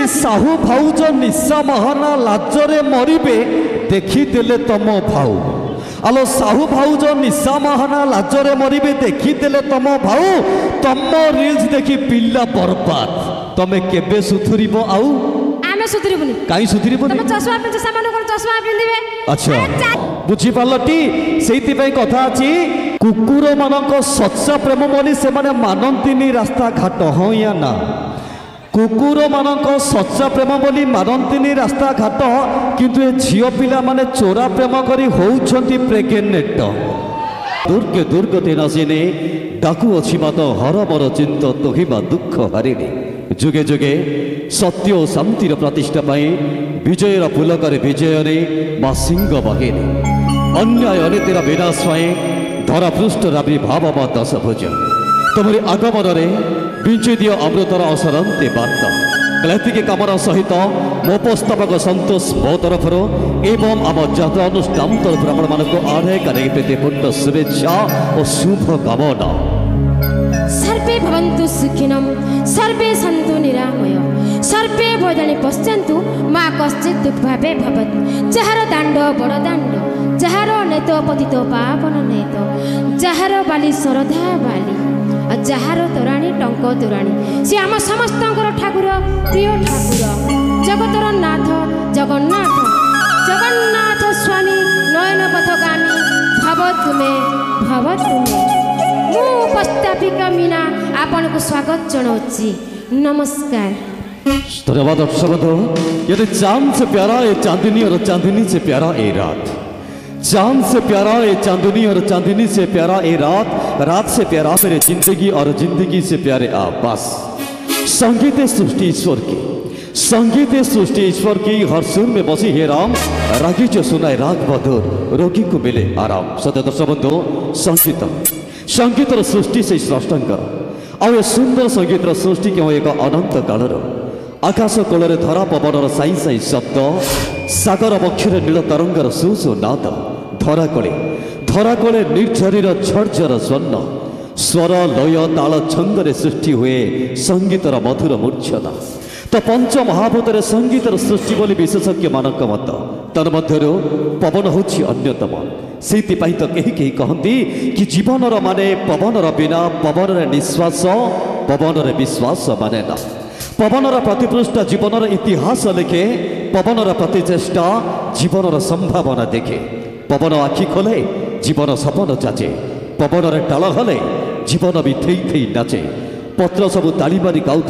साहू भाउज निशा महाना लाजरे मरिबे देखीदेले तम भाऊ आलो साहू भाउज निशा महाना लाजरे मरिबे देखीदेले तम भाऊ तम रील्स देखी पिल्ला बर्बाद तमे केबे सुधुरिबो आउ आमे सुधुरिबुनी काई सुधुरिबुनी तमे चश्मा पिंचे सामान कोन चश्मा पिंदिबे अच्छा बुझी पालटी सेति पई कथा अछि कुकुर मानक सच्चा प्रेम बोली से माने मानंतिनी रास्ता घाट हो या ना कुकुर मानक सच्चा प्रेम बोली मानंतिनी रास्ता घाट किंतु ए झियो पिला माने चोरा प्रेम करी होउछंती प्रेग्नेंट दुर्गे दुर्गति नसिने डाकू अछि मत हरबर चिंत तोहिबा दुख हरिनी जुगे जुगे सत्य और शांतिर प्रतिष्ठा पाई विजयर पुलकर विजयने मा सिंह बहेने अन्याय अनीतिर विनाश पाई धरा पृष्ठ राबी भाव दश भुज तुमरी आगमन बिंचि दियो अमृतर असरंते बार्ता क्लैतिक कामना सहित मोपस्थापक संतोष मो तरफ एवं आम जात्रा अनुष्ठान तरफ आपको आढ़े कार्य प्रति पूर्ण शुभेच्छा और शुभ कामना सर्वे भवन्तु सुखिनम सर्वे सन्तु निरामय सर्वे भोजने पश्यन्तु मा कश्चित् दुर्भावे भवत् जହାର दाण्ड बड़ दाण्ड जହାର नेत पतित पावन नेत जହାର बाली श्रद्धा बाली जହାର तोराणी टंक तोराणी से आम समस्त ठाकुर प्रिय ठाकुर जगतर नाथ जगन्नाथ जगन्नाथ स्वामी नयन पथगामी भव तुमे मु उपस्थापिका मीना आपन को स्वागत जनाऊँगी नमस्कार धन्यवाद दर्शक यदि चांद से प्यारा ये चांदनी और चांदनी से प्यारा ये रात चांद से प्यारा ये चांदनी और चांदनी से प्यारा ये रात रात से प्यारा मेरे जिंदगी और जिंदगी से प्यारे आप बस संगीत सृष्टि ईश्वर की संगीत सृष्टि ईश्वर की हर सुर में बसी हे राम रागी जो सुनाए राग बधुर रोगी को मिले आराम सत्य दर्शक बंधु संगीत संगीतर सृष्टि से स्रष्टंकर आ सुंदर संगीतर सृष्टि क्यों एक अनंत कालर आकाश कोल धरा पवन साई साई शब्द सागर बक्षर नील तरंगर सुसु नाद धरा कोले निर्झरीर झरझर स्वर्ण स्वर लय ताल छंदरे सृष्टि हुए संगीतर मधुर मूर्छना तो पंच महाभूतर संगीतर सृष्टि बोली विशेषज्ञ मानक मत तन्मध्य पवन होछि अन्यतम से तो कहीं कहती कि जीवन माने पवन बिना पवन निश्वास पवन विश्वास माने ना पवन प्रतिपृष्ठ जीवन इतिहास लिखे पवन प्रतिचेष्टा जीवन संभावना देखे पवन आखि खोले जीवन सपन जाचे पवन टाल हले जीवन भी थई थई नाचे पत्र सब ताली मारी गाँव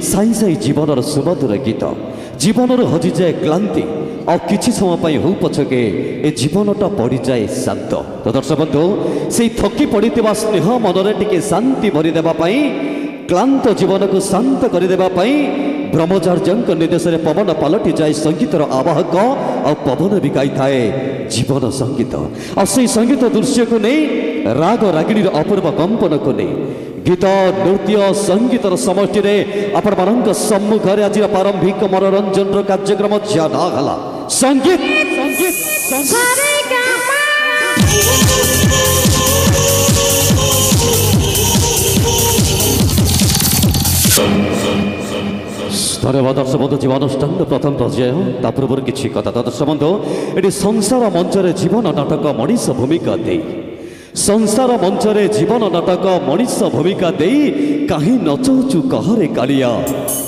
साई साई जीवन सुमधुर गीत जीवन हजि जाए क्लांति आ किछि समय हो पछके ए जीवनटा पड़ी जाए शांत तो दर्शक बंधु से थकी पड़ी स्नेह मनरे टिके शांति भरी देबा पई क्लांत जीवन को शांत करदेवा ब्रह्मचार्य निर्देश में पवन पलटि जाए संगीतर आवाहक और पवन भी गाई थाए जीवन संगीत और से संगीत दृश्य को नहीं राग रागिणी अपूर्व कंपन को नहीं गीत नृत्य संगीतर समष्टि आपण मान सम्मुख आज प्रारंभिक मनोरंजन कार्यक्रम जाना संगीत संगीत धन्यवाद दर्शक बंधु जीवनुष्ठान प्रथम पर्याय पूर्व किसी कथा दर्शक बंधु ये संसार मंचरे जीवन नाटक मनीष भूमिका दे संसार मंचरे जीवन नाटक मनीष भूमिका दे कहीं नचौचु कहरे कालिया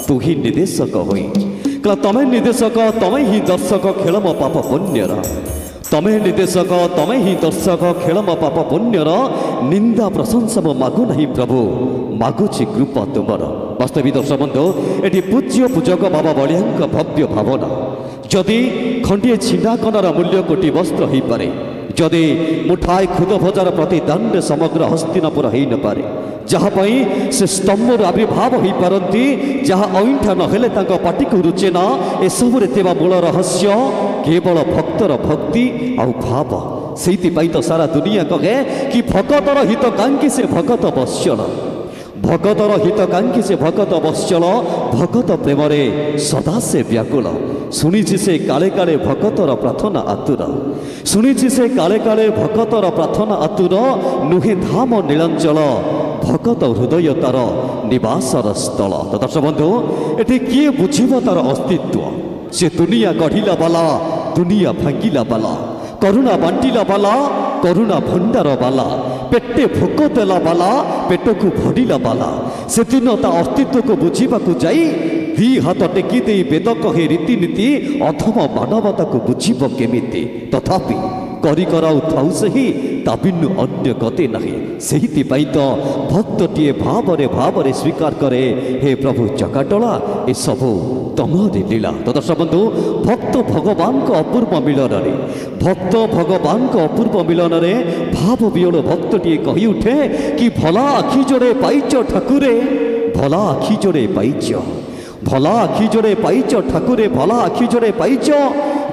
तू ही निर्देशक होई तमें निर्देशक तमें ही दर्शक खेल मो पाप पुण्यर तमें निर्देशक तमें ही दर्शक खेल मो पाप पुण्यर निंदा प्रशंसा मो मागु नहीं प्रभु मागुची कृपा तुमर वास्तविक दर्शक बंधु ये पूज्य पूजक बाबा बलिया भव्य भावना जदि खंडिए छिंडा कनार मूल्य कोटि वस्त्र हो पारे जदि मुठाए खुद भजार प्रति दाण्ड समग्र हस्तिनापुर हो न पारे जहाँपाई से स्तंभर आविर्भाव हो पारती जहाँ अईठा नहेले पाटी को रुचे ना एसबुरे मूल रहस्य केवल भक्तर भक्ति आउ भाव से तो सारा दुनिया कहे कि भगतर हितकांक्षी से भगत वत्सल भगतर हितकांक्षी से भगत वत्सल भगत प्रेम सदा से व्याकुल शुणी से काले काले भगतर प्रार्थना आतुर शुणी से काले काले भगतर प्रार्थना आतुर नुहे धाम नीलांचल ଭଗତ ହୃଦୟ ତାର ନିବାସର ସ୍ଥଳ। ତ ଦର୍ଶକ ବନ୍ଧୁ ଏଠି କିଏ ବୁଝିବ ତାର ଅସ୍ତିତ୍ୱ? ସେ ଦୁନିଆ ଗଢ଼ିଲା ବାଲା, ଦୁନିଆ ଭାଙ୍ଗିଲା ବାଲା, କରୁଣା ବାଣ୍ଟିଲା ବାଲା, କରୁଣା ଭଣ୍ଡାର ବାଲା, ପେଟେ ଭୋକ ଦେଲା ବାଲା, ପେଟକୁ ଭରିଲା ବାଲା। ସେଦିନ ତା ଅସ୍ତିତ୍ୱକୁ ବୁଝିବାକୁ ଯାଇ ଦି ହାତ ଟେକି ଦେଇ ବେଦ କହେ ରୀତିନୀତି, ଅଧମ ମାନବତାକୁ ବୁଝିବ କେମିତି? ତଥାପି କରି କରାଉଥାଉ ସେହି, ତା ବିନୁ ଅନ୍ୟ ଗତି ନାହିଁ। ସେଇଥିପାଇଁ ତ ଭକ୍ତଟିଏ ଭାବରେ ଭାବରେ ସ୍ୱୀକାର କରେ, ହେ ପ୍ରଭୁ ଚକାଟଳା ଏସବୁ ତମରି ଲୀଳା। ତ ଦର୍ଶକ ବନ୍ଧୁ ଭକ୍ତ ଭଗବାନଙ୍କ ଅପୂର୍ବ ମିଳନରେ, ଭକ୍ତ ଭଗବାନଙ୍କ ଅପୂର୍ବ ମିଳନରେ ଭାବ ବିହଳ ଭକ୍ତଟିଏ କହି ଉଠେ କି ଭଲା ଆଖି ଯୋଡ଼େ ପାଇଛ ଠାକୁରେ, ଭଲା ଆଖି ଯୋଡ଼େ ପାଇଛ, ଭଲା ଆଖି ଯୋଡ଼େ ପାଇଛ ଠାକୁରେ, ଭଲା ଆଖି ଯୋଡ଼େ ପାଇଛ।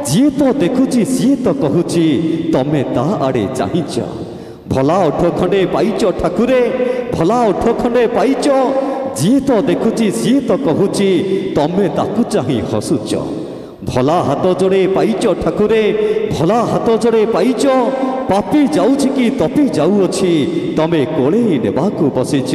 ଯିଏ ତ ଦେଖୁଛି ସିଏ ତ କହୁଛି ତମେ ତା ଆଡ଼େ ଚାହିଁଛ। ଭଲା ଓଠ ଖଣ୍ଡେ ପାଇଛ ଠାକୁରେ, ଭଲା ଓଠ ଖଣ୍ଡେ ପାଇଛ। ଯିଏ ତ ଦେଖୁଛି ସିଏ ତ କହୁଛି ତମେ ତାକୁ ଚାହିଁ ହସୁଛ। ଭଲା ହାତ ଯୋଡ଼େ ପାଇଛ ଠାକୁରେ, ଭଲା ହାତ ଯୋଡ଼େ ପାଇଛ। ପାପି ଯାଉଛି କି ତପି ଯାଉଅଛି, ତମେ କୋଳେଇ ନେବାକୁ ବସିଛ,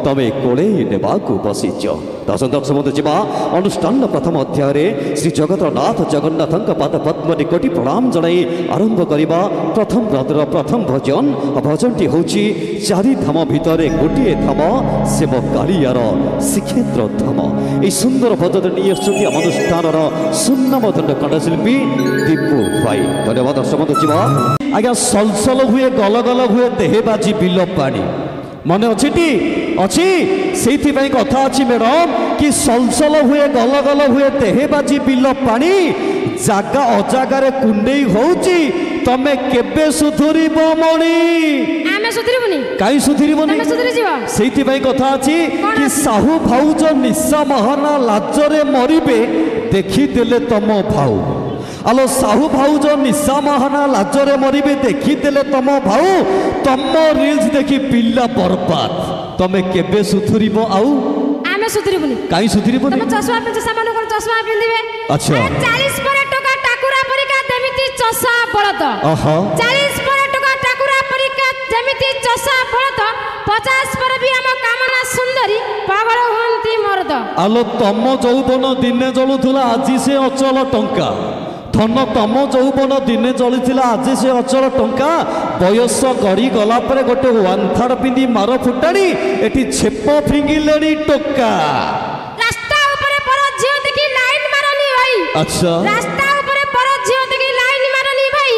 ତମେ କୋଳେଇ ନେବାକୁ ବସିଛ। ଦର୍ଶକ ବନ୍ଧୁ ଯିବା ଅନୁଷ୍ଠାନର ପ୍ରଥମ ଅଧ୍ୟାୟରେ ଶ୍ରୀ ଜଗତରନାଥ ଜଗନ୍ନାଥଙ୍କ ପାଦ ପଦ୍ମରେ କୋଟି ପ୍ରଣାମ ଜଣାଇ ଆରମ୍ଭ କରିବା ପ୍ରଥମ ବ୍ରତର ପ୍ରଥମ ଭଜନ। ଭଜନଟି ହେଉଛି ଚାରି ଧାମ ଭିତରେ ଗୋଟିଏ ଧାମ, ସେ ମୋ କାଳିଆର ଶ୍ରୀକ୍ଷେତ୍ର ଧାମ। ଏହି ସୁନ୍ଦର ଭଜନ ନେଇ ଆସୁଛନ୍ତି ଆମ ଅନୁଷ୍ଠାନର ସୁନାମଧନ୍ୟ କଣ୍ଠଶିଳ୍ପୀ ଦୀପୁ ଭାଇ। ଧନ୍ୟବାଦ। ଦର୍ଶକ ବନ୍ଧୁ ଯିବା ଆଜ୍ଞା ସଲସଲ ହୁଏ ଗଲଗଲ ହୁଏ ଦେହେ ବାଜି ବିଲ ପାଣି, ମନେ ଅଛିଟି? ଅଛି। ସେଇଥିପାଇଁ କଥା ଅଛି ମ୍ୟାଡ଼ାମ କି ସଲସଲ ହୁଏ ଗଲଗଲ ହୁଏ ଦେହେ ବାଜି ବିଲ ପାଣି, ଜାଗା ଅଜାଗାରେ କୁଣ୍ଡେଇ ହଉଛି, ତମେ କେବେ ସୁଧୁରିବ ମଣି? ଆମେ ସୁଧୁରିବୁନି। କାହିଁ ସୁଧୁରିବନି? ତମେ ସୁଧୁରିଯିବ। ସେଇଥିପାଇଁ କଥା ଅଛି କି ସାହୁ ଭାଉଜ ନିଶା ମହାନା ଲାଜରେ ମରିବେ, ଦେଖିଦେଲେ ତମ ଭାଉ। ଆଲୋ ସାହୁ ଭାଉଜ ନିଶା ମହାନା ଲାଜରେ ମରିବେ, ଦେଖିଦେଲେ ତମ ଭାଉ। ତମ ରିଲ୍ସ ଦେଖି ପିଲା ବରବାଦ, ତମେ କେବେ ସୁଧୁରିବ? ଆଉ ଆମେ ସୁଧୁରିବୁନି। କାହିଁ ସୁଧୁରିବନି? ତମ ଚଷମା ପିନ୍ଧି ସାମାନ କୋନ ଚଷମା ପିନ୍ଧିବେ? ଆଚ୍ଛା 40 ପରେ ଟଙ୍କା ଟାକୁରା ପରିକା ଯେମିତି ଚଷା ବଳଦ, 40 ପରେ ଟଙ୍କା ଟାକୁରା ପରିକା ଯେମିତି ଚଷା ବଳଦ, 50 ପରେ ବି ଆମ କାମନା ସୁନ୍ଦରୀ ପାଗଳ ହୁଅନ୍ତି ମରଦ। ଆଲୋ ତମ ଯୌବନ ଦିନେ ଜଳୁଥିଲା, ଆଜି ସେ ଅଚଳ ଟଙ୍କା। ଧନ ତମ ଯୌବନ ଦିନେ ଜଳିଥିଲା, ଆଜି ସେ ଅଚଳ ଟଙ୍କା। ବୟସ ଗଡ଼ି ଗଲା ପରେ ଗୋଟେ ୱାନ୍ ଥାର୍ଡ ପିନ୍ଧି ମାର ଫୁଟାଣି, ଏଠି ଛେପ ଫିଙ୍ଗିଲେଣି ଟୋକା। ରାସ୍ତା ଉପରେ ପର ଝିଅ ଦେଖି ଲାଇନ ମାରନି ଭାଇ। ଆଚ୍ଛା ରାସ୍ତା ଉପରେ ପର ଝିଅ ଦେଖି ଲାଇନ ମାରନି ଭାଇ।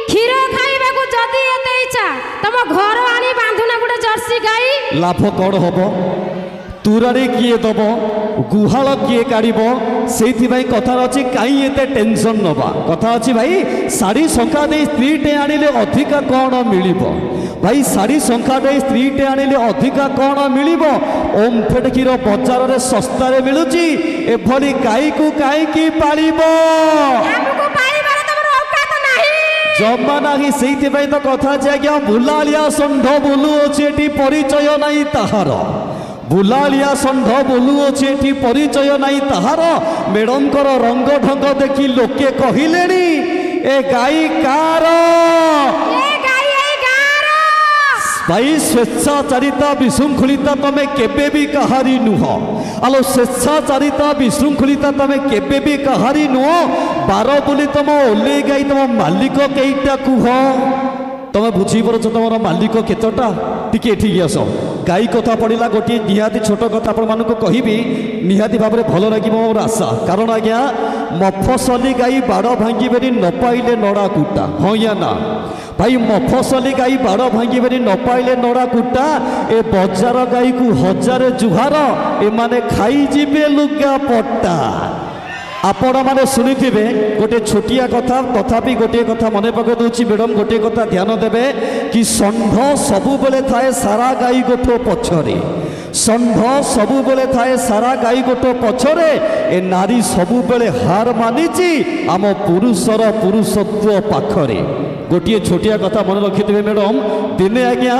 କ୍ଷୀର ଖାଇବାକୁ ଯଦି ଏତେ ଇଚ୍ଛା, ତମ ଘର ଆଣି ବାନ୍ଧୁନା ଗୋଟେ ଜର୍ସି ଗାଈ। ଲାଭ କ'ଣ ହବ? ତୁରାରେ କିଏ ଦବ, ଗୁହାଳ କିଏ କାଢ଼ିବ? ସେଇଥିପାଇଁ କଥା ଅଛି କାହିଁ ଏତେ ଟେନସନ୍ ନେବା। କଥା ଅଛି ଭାଇ ଶାଢ଼ୀ ଶଙ୍ଖା ଦେଇ ସ୍ତ୍ରୀଟେ ଆଣିଲେ ଅଧିକା କ'ଣ ମିଳିବ? ଭାଇ ଶାଢ଼ୀ ଶଙ୍ଖା ଦେଇ ସ୍ତ୍ରୀଟେ ଆଣିଲେ ଅଧିକା କ'ଣ ମିଳିବ? ଓମଫେଡ୍ କ୍ଷୀର ବଜାରରେ ଶସ୍ତାରେ ମିଳୁଛି, ଏଭଳି ଗାଈକୁ କାହିଁକି ପାଳିବ? ଜମା ନାହିଁ। ସେଇଥିପାଇଁ ତ କଥା ଅଛି ଆଜ୍ଞା, ବୁଲାଳିଆ ଷଣ୍ଢ ବୁଲୁଅଛି ଏଠି ପରିଚୟ ନାହିଁ ତାହାର। ବୁଲାଳିଆ ଷଣ୍ଢ ବୁଲୁଅଛି ଏଠି ପରିଚୟ ନାହିଁ ତାହାର। ମ୍ୟାଡ଼ମଙ୍କର ରଙ୍ଗ ଢଙ୍ଗ ଦେଖି ଲୋକେ କହିଲେଣି ଏ ଗାଈ କାର? ଭାଇ ସ୍ୱେଚ୍ଛାଚାରିତା ବିଶୃଙ୍ଖଳିତା ତମେ କେବେ ବି କାହାରି ନୁହଁ। ଆଲୋ ସ୍ୱେଚ୍ଛାଚାରିତା ବିଶୃଙ୍ଖଳିତା ତମେ କେବେ ବି କାହାରି ନୁହଁ। ବାର ବୋଲି ତମ ଓହ୍ଲେଇ ଗାଈ ତମ ମାଲିକ କେଇଟା କୁହ? ତମେ ବୁଝିପାରୁଛ ତମର ମାଲିକ କେତେଟା? ଟିକେ ଏଠିକି ଆସ। ଗାଈ କଥା ପଡ଼ିଲା, ଗୋଟିଏ ନିହାତି ଛୋଟ କଥା ଆପଣମାନଙ୍କୁ କହିବି, ନିହାତି ଭାବରେ ଭଲ ଲାଗିବ ମୋର ଆଶା। କାରଣ ଆଜ୍ଞା ମଫସଲି ଗାଈ ବାଡ଼ ଭାଙ୍ଗିବେନି ନ ପାଇଲେ ନଡ଼ା କୁଟା, ହଁ ୟା ନା? ଭାଇ ମଫସଲି ଗାଈ ବାଡ଼ ଭାଙ୍ଗିବେନି ନ ପାଇଲେ ନଡ଼ା କୁଟା। ଏ ବଜାର ଗାଈକୁ ହଜାରେ ଜୁହାର, ଏମାନେ ଖାଇଯିବେ ଲୁଗା ପଟା। ଆପଣମାନେ ଶୁଣିଥିବେ ଗୋଟିଏ ଛୋଟିଆ କଥା, ତଥାପି ଗୋଟିଏ କଥା ମନେ ପକାଇ ଦେଉଛି ମ୍ୟାଡ଼ାମ୍, ଗୋଟିଏ କଥା ଧ୍ୟାନ ଦେବେ କି ଷଣ୍ଢ ସବୁବେଳେ ଥାଏ ସାରା ଗାଈ ଗୋଠ ପଛରେ। ଷଣ୍ଢ ସବୁବେଳେ ଥାଏ ସାରା ଗାଈ ଗୋଠ ପଛରେ। ଏ ନାରୀ ସବୁବେଳେ ହାର ମାନିଛି ଆମ ପୁରୁଷର ପୁରୁଷତ୍ୱ ପାଖରେ। ଗୋଟିଏ ଛୋଟିଆ କଥା ମନେ ରଖିଥିବେ ମ୍ୟାଡ଼ାମ୍, ଦିନେ ଆଜ୍ଞା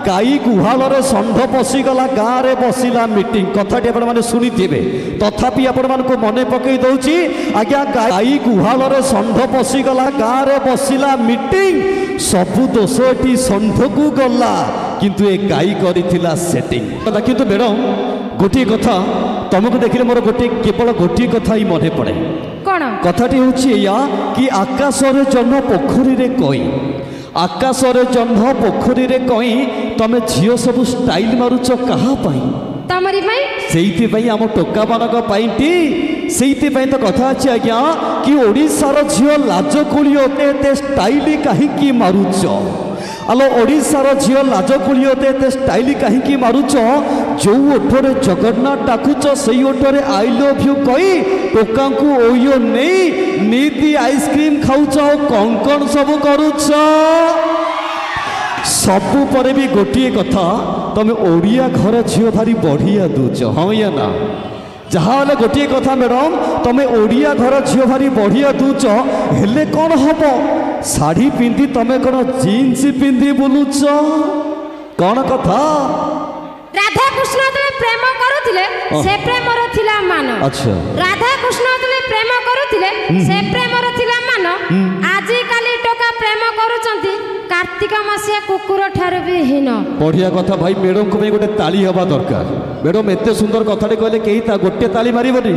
ଗାଈ ଗୁହାଳରେ ଷଣ୍ଢ ପଶିଗଲା, ଗାଁରେ ବସିଲା ମିଟିଂ। କଥାଟି ଆପଣମାନେ ଶୁଣିଥିବେ, ତଥାପି ଆପଣମାନଙ୍କୁ ମନେ ପକାଇ ଦେଉଛି ଆଜ୍ଞା, ଗାଈ ଗୁହାଳରେ ଷଣ୍ଢ ପଶିଗଲା, ଗାଁରେ ବସିଲା ମିଟିଂ। ସବୁ ଦୋଷ ଏଠି ଷଣ୍ଢକୁ ଗଲା, किंतु ए गाई करिथिला सेटिंग किंतु मैडम गोटे कथा तुमको देखिले मोर गोटे केवल गोटे कथा ही मन पड़े कौन कथाटी होछि या कि आकाश रे जन्म पोखरी रे कई आकाश रे जन्म पोखरी रे कई तमे झियो सब स्टाइल मारुच कहा पाई तमरी भाई सेइति भाई हम टोका मानक पाइंटी सेइति भाई तो कथा अछि आज्ञा कि ओडिसार झियो लाज कुलियोते एते स्टाइल काहे की मारुच आलो ओडिसार झियो लाज कुलियोते एते स्टाइल काहे की मारुच जो ओठरे जगन्नाथ डाकुच सेई ओठरे आई लव यू कई टोका को ओयो नहीं नीति आइसक्रीम खाउच कंकण सब करूच सबु पर भी गोटे कथा तुम ओडिया घर झील भारी बढ़िया दूच हाँ या ना जहाँ गोटे कथा मैडम तुम ओडिया घर झील भारी बढ़िया दूच हेले कौन हम शाढ़ी पिंधि तुम कौन जीन्स पिंधि बुलुच कौन कथा राधा कृष्ण जब प्रेम करुथिले से प्रेमर थिला मान अच्छा राधा कृष्ण जब प्रेम करुथिले से प्रेमर थिला मान आजि काली टोका प्रेम करूचंती कार्तिक मासिया कुकुर ठार भी हीन बढ़िया कथा भाई मैडम को गोटे ताली हवा दरकार मैडम एत सुंदर कथाटे कहले कहीं गोटे ताली मारबनी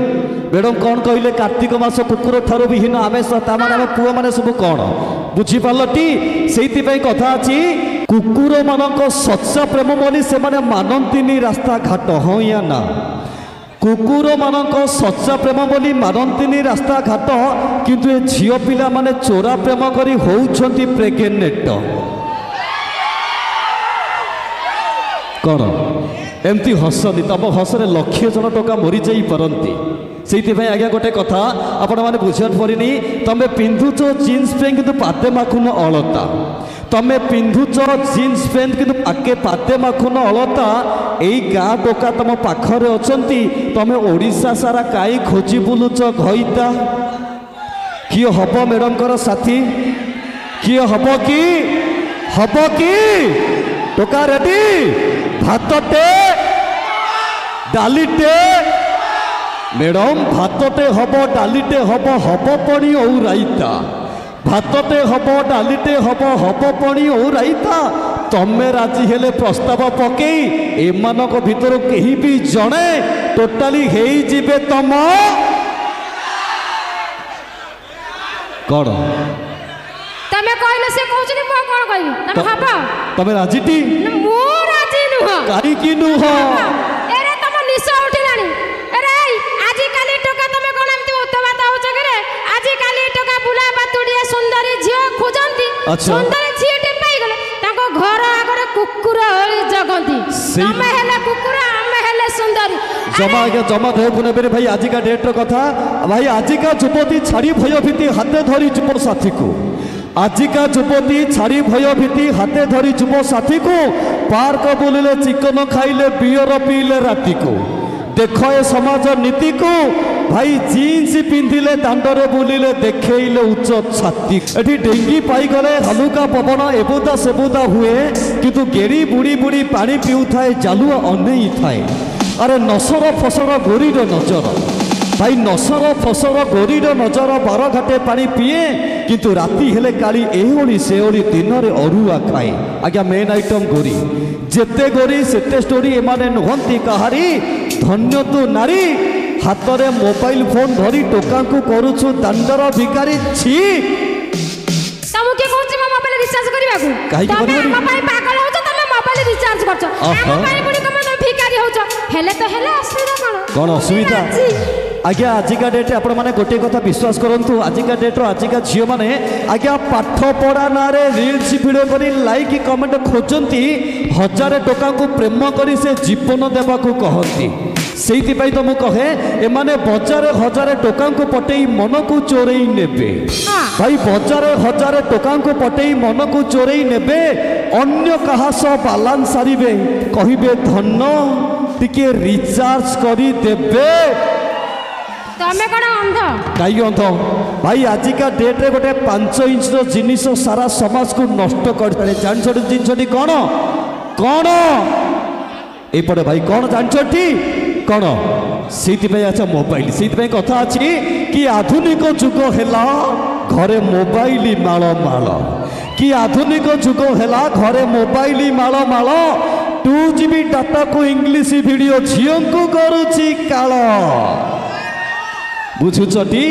मैडम कौन कहले कार्तिक मास कुकुर ठार भी हीन आम आम पुआ मैंने सब कौन बुझीपार टी से कथा अच्छी कुकुर मान सच्चा प्रेम बोली से मानती रास्ता घाट हाँ या ना कुकुर मान सच्चा प्रेम बोली मानती रास्ता घाट किंतु ए झियो पिला माने चोरा प्रेम करी होउछंती प्रेग्नेंट कौन एमती हसनी तम हसरे लक्ष जन टका मरी जाई परंती से आज्ञा गोटे कथा आपण मैंने बुझार पड़नी तुम पिंधुच जीन्स पैंट किंतु पाते माखुन अलता तमें पिंधुच जीन्स पैंट किंतु आगे पाते माखुन अलता एई गाँ टोका तुम पाखरे अछंती तमें ओडिशा सारा काई खोजी बुलुच घईता किए हब मैडम कर साथी किए हब कि टोका रेडी भातटे डालीटे मैडम भातटे हब डालीटे हब हब पणी औ राइता भातटे हब डालीटे हब हब पणी औ राइता तमे राजी हेले प्रस्ताव पकई एमानक भितर केही भी जणे टोटाली हेई जिबे तम कौन तमे कहले से कहउछनी मो कोन कहबी तमे हबा तमे राजी टी मो राजी नुह काई की नुह एरे तम निशा उठिलानी अरे आजि काली टोका तमे कोन एमती उतबात होछ करे आजि काली टोका बुला बातुडिया सुंदरी झियो खोजंती सुंदरी झियटे पाई गले ताको घर आगरे कुकुर होली जगंती तमे हेले कुकुर आमे हेले सुंदरी जमा आगे जमा देह को नेबे भाई आज का डेट कथा भाई आज का युवती छाड़ी भय भीति हाथे धरी युव साथी को आजिका युवती छाड़ी भय भीति हाथे धरी युव साथी को पार्क बुलिले चिकन खाइले बियर पीले राति को देख ए समाज नीति को भाई जीन्स पिंधिले दांडरे बुलिले देखैले उच्च छाती एठी डेंगी पाई गले हलुका पवन एबुदा सेबुदा हुए किंतु गेड़ी बुड़ी बुड़ी पानी पिउथाए जालुआ अनेई थाए अरे नसर फसर गोरीर नजर भाई नसर फसर गोरीर नजर बार घाटे पानी पिए किंतु राति हेले काली एओली सेओली दिन रे अरुआ खाए आज्ञा मेन आइटम गोरी जेते गोरी सेते स्टोरी एमाने नुहंती कहारी धन्य तू नारी हाथ में मोबाइल फोन धरी टोका को करूछु दांडर भिकारी छी तमु के कहउछि म मोबाइल रिचार्ज करबा को काहे तमे मोबाइल पागल होछ तमे मोबाइल रिचार्ज करछ मोबाइल पुणी कम तुम भिकारी होछ हेले तो हेले असुविधा कौन असुविधा आज्ञा आजिका डेट आपण माने गोटे कथा विश्वास करंतु आजिका डेट आजिका झियो माने आज्ञा पाठ पढ़ा ना रे रील्स वीडियो करी लाइक कमेंट खोजंती हजार टोका को प्रेम करी से जीवन देवा को कहंती सेइति पई तो मु कहे एमाने बजार हजार टोका को पटेई मन को चोरई नेबे भाई बजार हजार टोका को पटेई मन को चोरई नेबे अन्य कहा सह बालांस सारिबे कहिबे धन्न टिके रिचार्ज करी देबे तमे कोन अंध काई अंध भाई आजिका डेट रे गोटे 5 इंच रो जिनिस सारा समाज को नष्ट कर पारे जान छोड़ जिनछटी कोन कोन ए पड़े भाई कोन जान छोटी कोन सेति पे अच्छा मोबाइल सेति पे कथा अछि कि आधुनिक जुग हेला ଘରେ ମୋବାଇଲ ମାଳ ମାଳ କି ଆଧୁନିକ ଯୁଗ ହେଲା ଘରେ ମୋବାଇଲ ମାଳ ମାଳ 2GB ଡାଟାକୁ ଇଂଲିଶ ଭିଡ଼ିଓ ଝିଅଙ୍କୁ କରୁଛି କାଳ ବୁଝୁଛଟି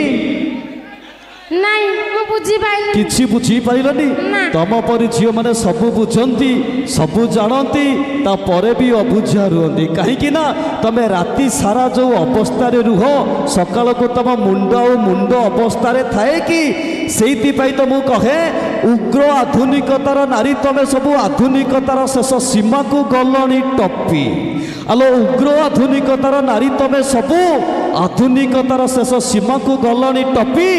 ନାଇଁ ମୁଁ ବୁଝିପାଇଲି କିଛି ବୁଝିପାରିଲନି ନା। ତମ ପରି ଝିଅ ମାନେ ସବୁ ବୁଝନ୍ତି ସବୁ ଜାଣନ୍ତି ତାପରେ ବି ଅବୁଝା ରୁହନ୍ତି କାହିଁକି ନା ତମେ ରାତି ସାରା ଯୋଉ ଅବସ୍ଥାରେ ରୁହ ସକାଳକୁ ତମ ମୁଣ୍ଡ ଆଉ ମୁଣ୍ଡ ଅବସ୍ଥାରେ ଥାଏ କି ସେଇଥିପାଇଁ ତ ମୁଁ କହେ ଉଗ୍ର ଆଧୁନିକତାର ନାରୀ ତମେ ସବୁ ଆଧୁନିକତାର ଶେଷ ସୀମାକୁ ଗଲଣି ଟପି ଆଲୋ ଉଗ୍ର ଆଧୁନିକତାର ନାରୀ ତମେ ସବୁ ଆଧୁନିକତାର ଶେଷ ସୀମାକୁ ଗଲଣି ଟପି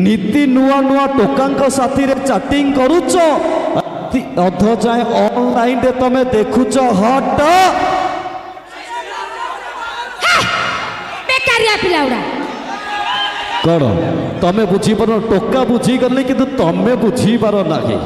ନୀତି ନୂଆ ନୂଆ ଟୋକାଙ୍କ ସାଥିରେ ଚାଟିଂ କରୁଛ ଅଧ ଯାଏ ଅନଲାଇନରେ ତମେ ଦେଖୁଛ ହଟ ବେକାରିଆ ପିଲା ଗୁଡ଼ା କଣ ତମେ ବୁଝିପାର ଟୋକା ବୁଝିଗଲେ କିନ୍ତୁ ତମେ ବୁଝିପାର ନାହିଁ